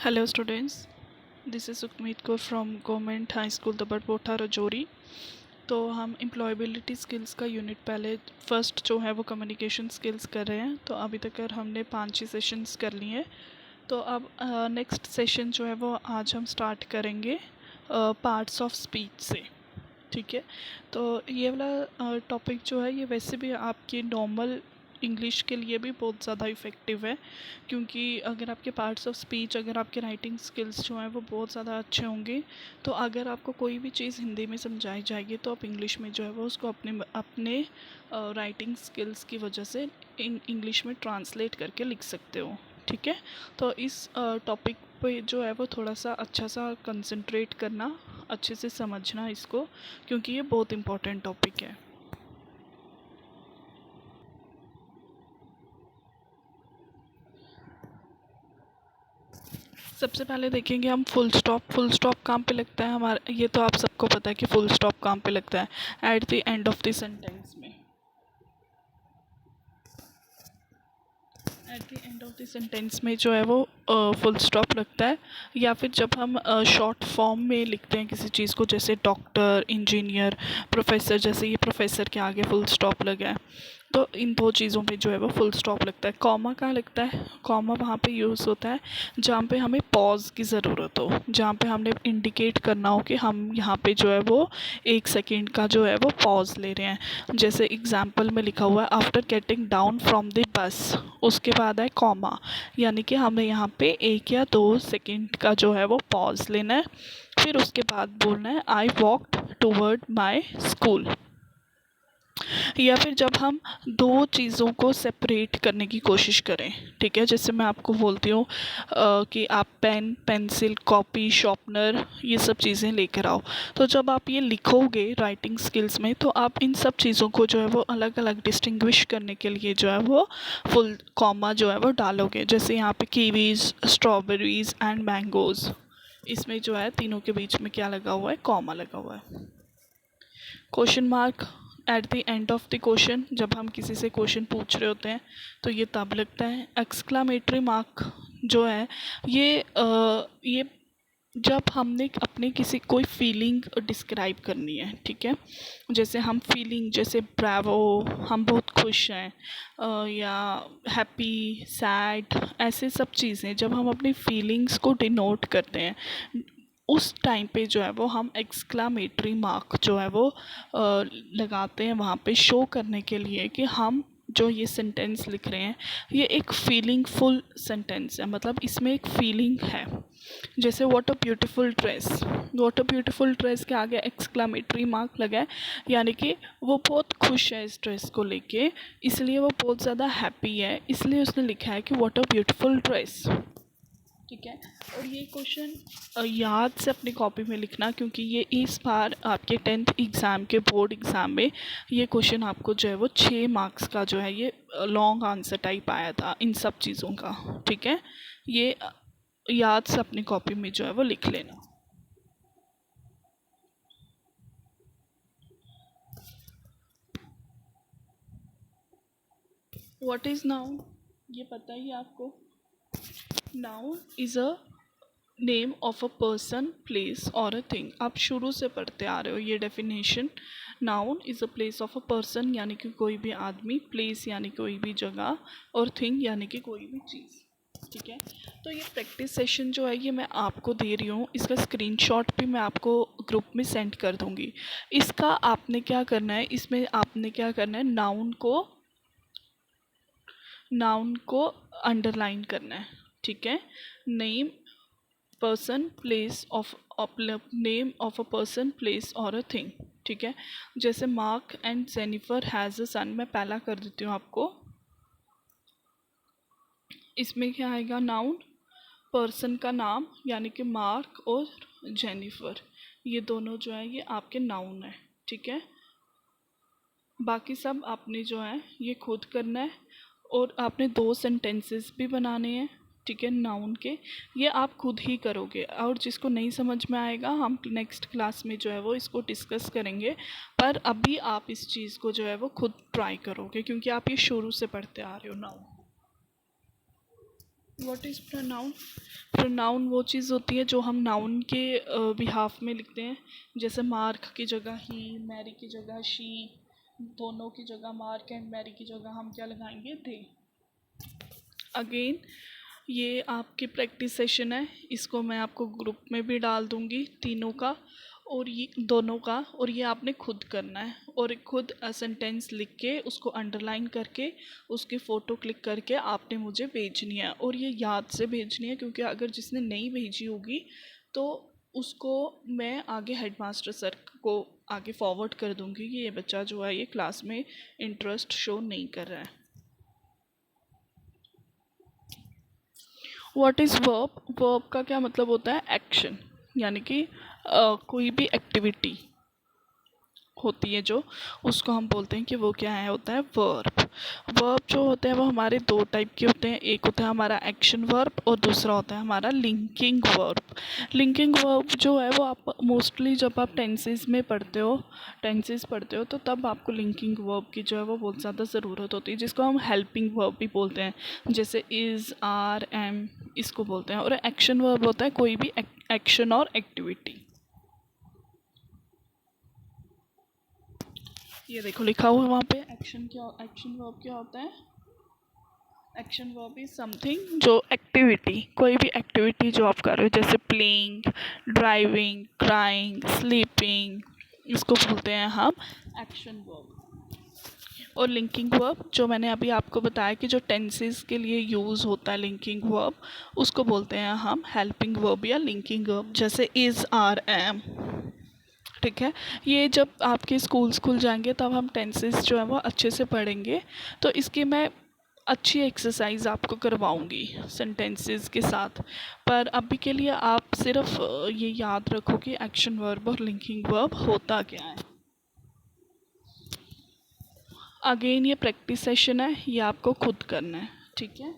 Hello students, this is Sukmeet Kaur from Government High School दबड़पोठा Rajouri. तो हम employability skills का unit पहले first जो है वो कम्युनिकेशन स्किल्स कर रहे हैं। तो अभी तक हमने 5 सेशंस कर लिए हैं। तो अब नेक्स्ट सेशन जो है वो आज हम स्टार्ट करेंगे पार्ट्स ऑफ स्पीच से। ठीक है, तो ये वाला टॉपिक जो है ये वैसे भी आपकी नॉर्मल इंग्लिश के लिए भी बहुत ज़्यादा इफ़ेक्टिव है, क्योंकि अगर आपके पार्ट्स ऑफ स्पीच, अगर आपके राइटिंग स्किल्स जो हैं वो बहुत ज़्यादा अच्छे होंगे, तो अगर आपको कोई भी चीज़ हिंदी में समझाई जाएगी तो आप इंग्लिश में जो है वो उसको अपने अपने राइटिंग स्किल्स की वजह से इंग्लिश में ट्रांसलेट करके लिख सकते हो। ठीक है, तो इस टॉपिक पे जो है वो थोड़ा सा अच्छा सा कंसंट्रेट करना, अच्छे से समझना इसको, क्योंकि ये बहुत इम्पोर्टेंट टॉपिक है। सबसे पहले देखेंगे हम फुल स्टॉप। फुल स्टॉप कहाँ पे लगता है हमारा, ये तो आप सबको पता है कि फुल स्टॉप कहाँ पे लगता है, at the end of the sentence में। At the end of the sentence में जो है वो फुल स्टॉप लगता है। या फिर जब हम शॉर्ट फॉर्म में लिखते हैं किसी चीज़ को, जैसे डॉक्टर, इंजीनियर, प्रोफेसर, जैसे ये प्रोफेसर के आगे फुल स्टॉप लगा है, तो इन दो चीज़ों पे जो है वो फुल स्टॉप लगता है। कॉमा कहाँ लगता है? कॉमा वहाँ पे यूज़ होता है जहाँ पे हमें पॉज की ज़रूरत हो, जहाँ पे हमने इंडिकेट करना हो कि हम यहाँ पे जो है वो 1 सेकेंड का जो है वो पॉज ले रहे हैं। जैसे एग्जाम्पल में लिखा हुआ है after getting down from the bus, उसके बाद है कॉमा, यानी कि हमें यहाँ पे 1 या 2 सेकेंड का जो है वो पॉज लेना है। फिर उसके बाद बोलना है I walked toward my school. या फिर जब हम दो चीज़ों को सेपरेट करने की कोशिश करें, ठीक है, जैसे मैं आपको बोलती हूँ कि आप पेन, पेंसिल, कॉपी, शॉर्पनर, ये सब चीज़ें लेकर आओ, तो जब आप ये लिखोगे राइटिंग स्किल्स में, तो आप इन सब चीज़ों को जो है वो अलग अलग डिस्टिंग्विश करने के लिए जो है वो फुल कॉमा जो है वो डालोगे। जैसे यहाँ पे कीवीज़, स्ट्रॉबेरीज़ एंड मैंगोज़, इसमें जो है तीनों के बीच में क्या लगा हुआ है? कॉमा लगा हुआ है। Question mark eight the end of the question, जब हम किसी से क्वेश्चन पूछ रहे होते हैं तो ये तब लगता है। एक्सक्लामेटरी मार्क जो है ये जब हमने अपने किसी कोई फीलिंग डिस्क्राइब करनी है, ठीक है, जैसे हम फीलिंग, जैसे ब्रावो, हम बहुत खुश हैं, या हैप्पी, सैड, ऐसे सब चीज़ें जब हम अपनी फीलिंग्स को डिनोट करते हैं, उस टाइम पे जो है वो हम एक्सक्लामेटरी मार्क जो है वो लगाते हैं वहाँ पे, शो करने के लिए कि हम जो ये सेंटेंस लिख रहे हैं ये एक फीलिंगफुल सेंटेंस है, मतलब इसमें एक फीलिंग है। जैसे what a beautiful dress, what a beautiful dress के आगे एक्सक्लामेटरी मार्क लगा है, यानी कि वो बहुत खुश है इस ड्रेस को लेके, इसलिए वो बहुत ज़्यादा हैप्पी है, इसलिए उसने लिखा है कि व्हाट अ ब्यूटीफुल ड्रेस। ठीक है, और ये क्वेश्चन याद से अपनी कॉपी में लिखना, क्योंकि ये इस बार आपके 10th एग्ज़ाम के बोर्ड एग्ज़ाम में ये क्वेश्चन आपको जो है वो 6 मार्क्स का जो है ये लॉन्ग आंसर टाइप आया था इन सब चीज़ों का। ठीक है, ये याद से अपनी कॉपी में जो है वो लिख लेना। व्हाट इज़ नाउन, ये पता ही है आपको। Noun is a name of a person, place और अ थिंग। आप शुरू से पढ़ते आ रहे हो ये definition. Noun is a place of a person, यानी कि कोई भी आदमी, प्लेस यानी कोई भी जगह, और थिंग यानी कि कोई भी चीज़। ठीक है, तो ये प्रैक्टिस सेशन जो है ये मैं आपको दे रही हूँ, इसका स्क्रीनशॉट भी मैं आपको ग्रुप में सेंड कर दूँगी। इसका आपने क्या करना है, इसमें आपने क्या करना है, नाउन को अंडरलाइन करना है। ठीक है, name, person, place of, name of a person, place और अ थिंग। ठीक है, जैसे Mark and Jennifer has a son, मैं पहला कर देती हूँ आपको। इसमें क्या आएगा? नाउन, पर्सन का नाम यानी कि मार्क, और जेनिफर, ये दोनों जो है ये आपके नाउन है। ठीक है, बाकी सब आपने जो है ये खुद करना है, और आपने 2 सेंटेंसेस भी बनाने हैं। ठीक है, नाउन के, ये आप खुद ही करोगे, और जिसको नहीं समझ में आएगा हम नेक्स्ट क्लास में जो है वो इसको डिस्कस करेंगे, पर अभी आप इस चीज़ को जो है वो खुद ट्राई करोगे, क्योंकि आप ये शुरू से पढ़ते आ रहे हो noun. What is pronoun? Pronoun वो चीज़ होती है जो हम नाउन के बिहाफ में लिखते हैं, जैसे मार्क की जगह ही, मैरी की जगह शी, दोनों की जगह मार्क एंड मैरी की जगह हम क्या लगाएंगे? दे। अगेन ये आपकी प्रैक्टिस सेशन है, इसको मैं आपको ग्रुप में भी डाल दूँगी तीनों का और ये दोनों का, और ये आपने खुद करना है और खुद सेंटेंस लिख के उसको अंडरलाइन करके उसकी फ़ोटो क्लिक करके आपने मुझे भेजनी है, और ये याद से भेजनी है क्योंकि अगर जिसने नहीं भेजी होगी तो उसको मैं आगे हेडमास्टर सर को आगे फॉरवर्ड कर दूँगी कि ये बच्चा जो है ये क्लास में इंटरेस्ट शो नहीं कर रहा है। What is verb? वर्ब का क्या मतलब होता है? एक्शन, यानी कि कोई भी एक्टिविटी होती है जो, उसको हम बोलते हैं कि वो क्या है, होता है वर्ब। वर्ब जो होते हैं वो हमारे दो टाइप के होते हैं, एक होता है हमारा एक्शन वर्ब और दूसरा होता है हमारा लिंकिंग वर्ब। लिंकिंग वर्ब जो है वो आप मोस्टली जब आप टेंसेस में पढ़ते हो, टेंसेस पढ़ते हो तो तब आपको लिंकिंग वर्ब की जो है वो बहुत ज़्यादा ज़रूरत होती है, जिसको हम हेल्पिंग वर्ब भी बोलते हैं, जैसे इज़, आर, एम, इसको बोलते हैं। और एक्शन वर्ब होता है कोई भी एक्शन और एक्टिविटी। ये देखो लिखा हुआ है वहाँ पे, एक्शन वर्ब क्या होता है? एक्शन वर्ब इज समथिंग जो एक्टिविटी, कोई भी एक्टिविटी जो आप कर रहे हो, जैसे प्लेइंग, ड्राइविंग, क्राइंग, स्लीपिंग, इसको बोलते हैं हम एक्शन वर्ब। और लिंकिंग वर्ब जो मैंने अभी आपको बताया कि जो टेंसेस के लिए यूज़ होता है लिंकिंग वर्ब, उसको बोलते हैं हम हेल्पिंग वर्ब या लिंकिंग वर्ब, जैसे इज़, आर, एम। ठीक है, ये जब आपके स्कूल जाएंगे तब हम टेंसेस जो है वो अच्छे से पढ़ेंगे, तो इसकी मैं अच्छी एक्सरसाइज आपको करवाऊंगी सेंटेंसेस के साथ। पर अभी के लिए आप सिर्फ ये याद रखो कि एक्शन वर्ब और लिंकिंग वर्ब होता क्या है। अगेन ये प्रैक्टिस सेशन है, ये आपको खुद करना है, ठीक है।